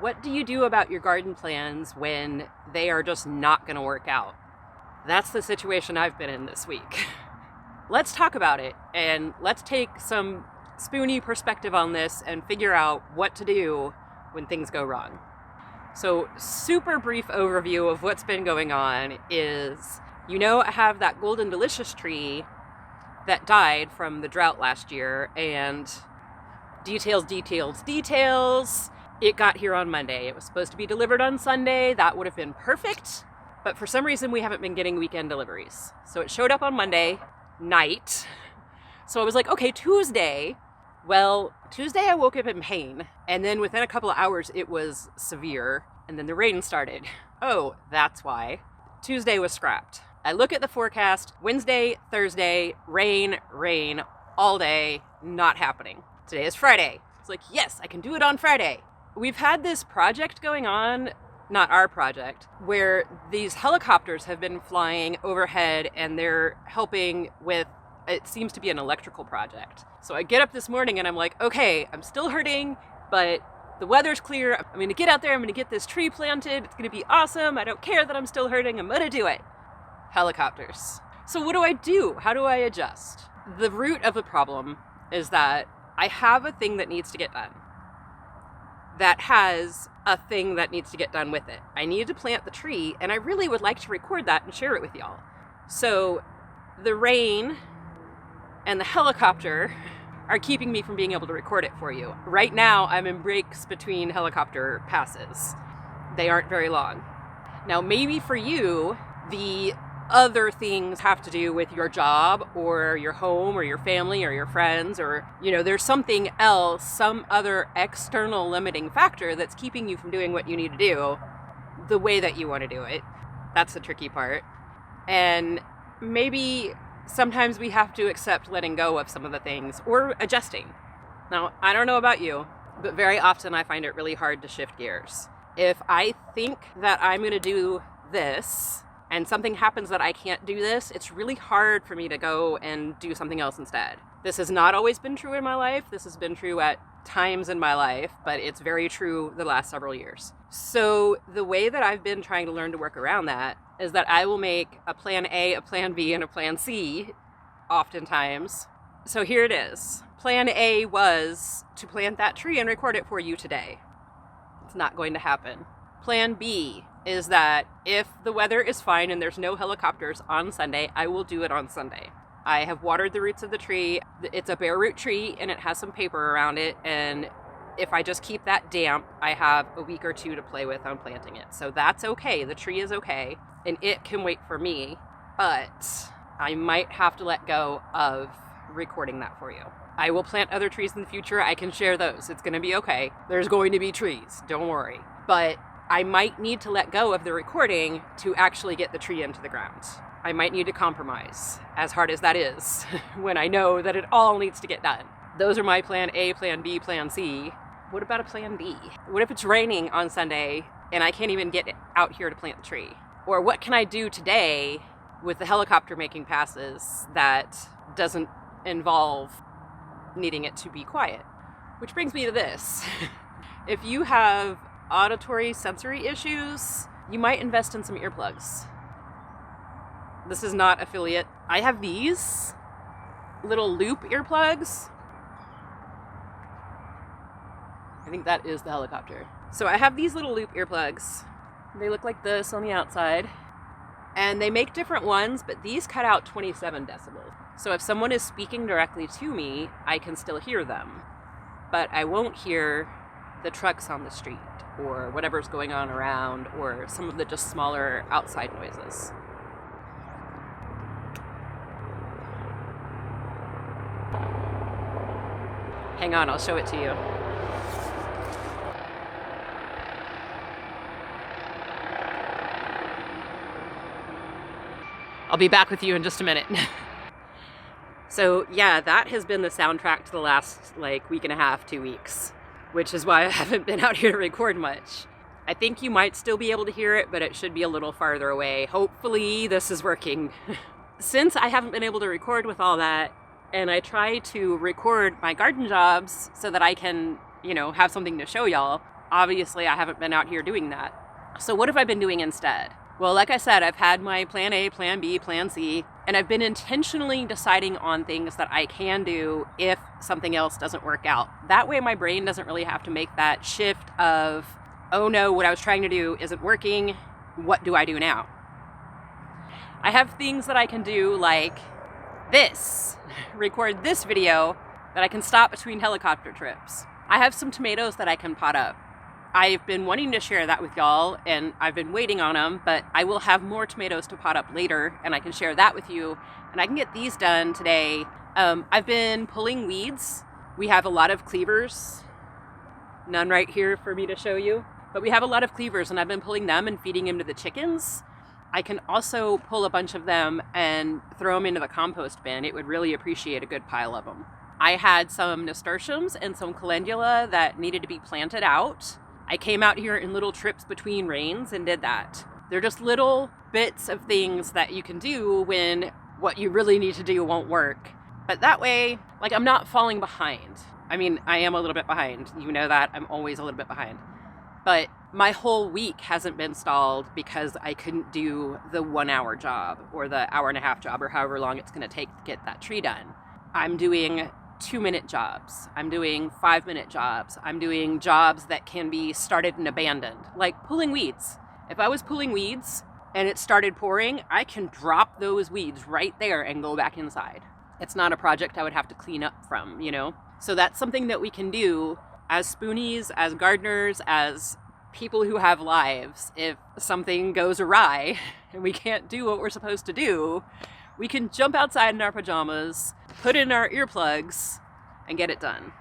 What do you do about your garden plans when they are just not going to work out? That's the situation I've been in this week. Let's talk about it, and let's take some spoony perspective on this and figure out what to do when things go wrong. So, super brief overview of what's been going on is, I have that Golden Delicious tree that died from the drought last year, and details. It got here on Monday. It was supposed to be delivered on Sunday. That would have been perfect, but for some reason we haven't been getting weekend deliveries. So it showed up on Monday night. So I was like, okay, Tuesday. Well, Tuesday I woke up in pain, and then within a couple of hours it was severe, and then the rain started. Oh, that's why. Tuesday was scrapped. I look at the forecast, Wednesday, Thursday, rain, all day, not happening. Today is Friday. It's like, yes, I can do it on Friday. We've had this project going on, not our project, where these helicopters have been flying overhead and they're helping with, it seems to be an electrical project. So I get up this morning and I'm like, okay, I'm still hurting, but the weather's clear. I'm going to get out there. I'm going to get this tree planted. It's going to be awesome. I don't care that I'm still hurting. I'm going to do it. Helicopters. So what do I do? How do I adjust? The root of the problem is that I have a thing that needs to get done that has a thing that needs to get done with it. I need to plant the tree, and I really would like to record that and share it with y'all. So the rain and the helicopter are keeping me from being able to record it for you. Right now, I'm in breaks between helicopter passes. They aren't very long. Now, maybe for you, the other things have to do with your job or your home or your family or your friends, or, there's something else, some other external limiting factor that's keeping you from doing what you need to do the way that you want to do it. That's the tricky part. And maybe sometimes we have to accept letting go of some of the things or adjusting. Now, I don't know about you, but very often I find it really hard to shift gears. If I think that I'm going to do this and something happens that I can't do this, it's really hard for me to go and do something else instead. This has not always been true in my life. This has been true at times in my life, but it's very true the last several years. So the way that I've been trying to learn to work around that is that I will make a plan A, a plan B, and a plan C oftentimes. So here it is. Plan A was to plant that tree and record it for you today. It's not going to happen. Plan B is that if the weather is fine and there's no helicopters on Sunday, I will do it on Sunday. I have watered the roots of the tree. It's a bare root tree and it has some paper around it, and if I just keep that damp, I have a week or two to play with on planting it. So that's okay. The tree is okay, and it can wait for me, but I might have to let go of recording that for you. I will plant other trees in the future. I can share those. It's going to be okay. There's going to be trees. Don't worry. But I might need to let go of the recording to actually get the tree into the ground. I might need to compromise, as hard as that is, when I know that it all needs to get done. Those are my plan A, plan B, plan C. What about a plan D? What if it's raining on Sunday and I can't even get out here to plant the tree? Or what can I do today with the helicopter making passes that doesn't involve needing it to be quiet? Which brings me to this. If you have auditory sensory issues, you might invest in some earplugs. This is not affiliate. I have these little loop earplugs. I think that is the helicopter. So I have these little loop earplugs. They look like this on the outside. And they make different ones, but these cut out 27 decibels. So if someone is speaking directly to me, I can still hear them. But I won't hear the trucks on the street or whatever's going on around, or some of the just smaller outside noises. Hang on, I'll show it to you. I'll be back with you in just a minute. So yeah, that has been the soundtrack to the last week and a half, 2 weeks, which is why I haven't been out here to record much. I think you might still be able to hear it, but it should be a little farther away. Hopefully this is working. Since I haven't been able to record with all that, and I try to record my garden jobs so that I can, have something to show y'all, obviously I haven't been out here doing that. So what have I been doing instead? Well, like I said, I've had my plan A, plan B, plan C, and I've been intentionally deciding on things that I can do if something else doesn't work out. That way my brain doesn't really have to make that shift of, oh no, what I was trying to do isn't working. What do I do now? I have things that I can do like this, record this video that I can stop between helicopter trips. I have some tomatoes that I can pot up. I've been wanting to share that with y'all, and I've been waiting on them, but I will have more tomatoes to pot up later, and I can share that with you, and I can get these done today. I've been pulling weeds. We have a lot of cleavers. None right here for me to show you, but we have a lot of cleavers, and I've been pulling them and feeding them to the chickens. I can also pull a bunch of them and throw them into the compost bin. It would really appreciate a good pile of them. I had some nasturtiums and some calendula that needed to be planted out. I came out here in little trips between rains and did that. They're just little bits of things that you can do when what you really need to do won't work. But that way, like, I'm not falling behind. I mean, I am a little bit behind. You know that. I'm always a little bit behind. But my whole week hasn't been stalled because I couldn't do the 1 hour job or the 1.5 hour job or however long it's going to take to get that tree done. I'm doing 2-minute jobs. I'm doing 5-minute jobs. I'm doing jobs that can be started and abandoned, like pulling weeds. If I was pulling weeds and it started pouring, I can drop those weeds right there and go back inside. It's not a project I would have to clean up from, you know? So that's something that we can do as spoonies, as gardeners, as people who have lives. If something goes awry and we can't do what we're supposed to do, we can jump outside in our pajamas, put in our earplugs, and get it done.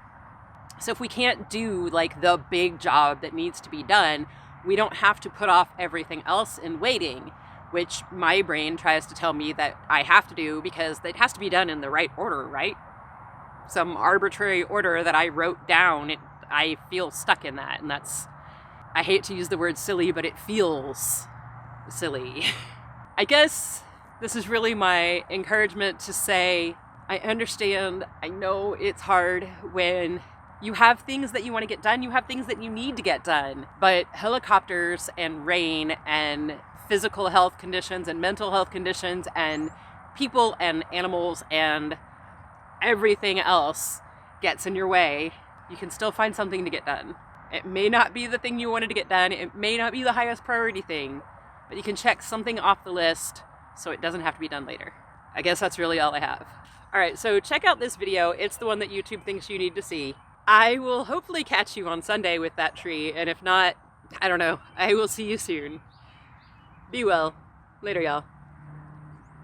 So if we can't do like the big job that needs to be done, we don't have to put off everything else in waiting, which my brain tries to tell me that I have to do because it has to be done in the right order, right? Some arbitrary order that I wrote down, I feel stuck in that, and that's, I hate to use the word silly, but it feels silly. I guess this is really my encouragement to say, I understand, I know it's hard when you have things that you want to get done, you have things that you need to get done, but helicopters and rain and physical health conditions and mental health conditions and people and animals and everything else gets in your way. You can still find something to get done. It may not be the thing you wanted to get done, it may not be the highest priority thing, but you can check something off the list so it doesn't have to be done later. I guess that's really all I have. All right, so check out this video. It's the one that YouTube thinks you need to see. I will hopefully catch you on Sunday with that tree, and if not, I don't know. I will see you soon. Be well. Later, y'all.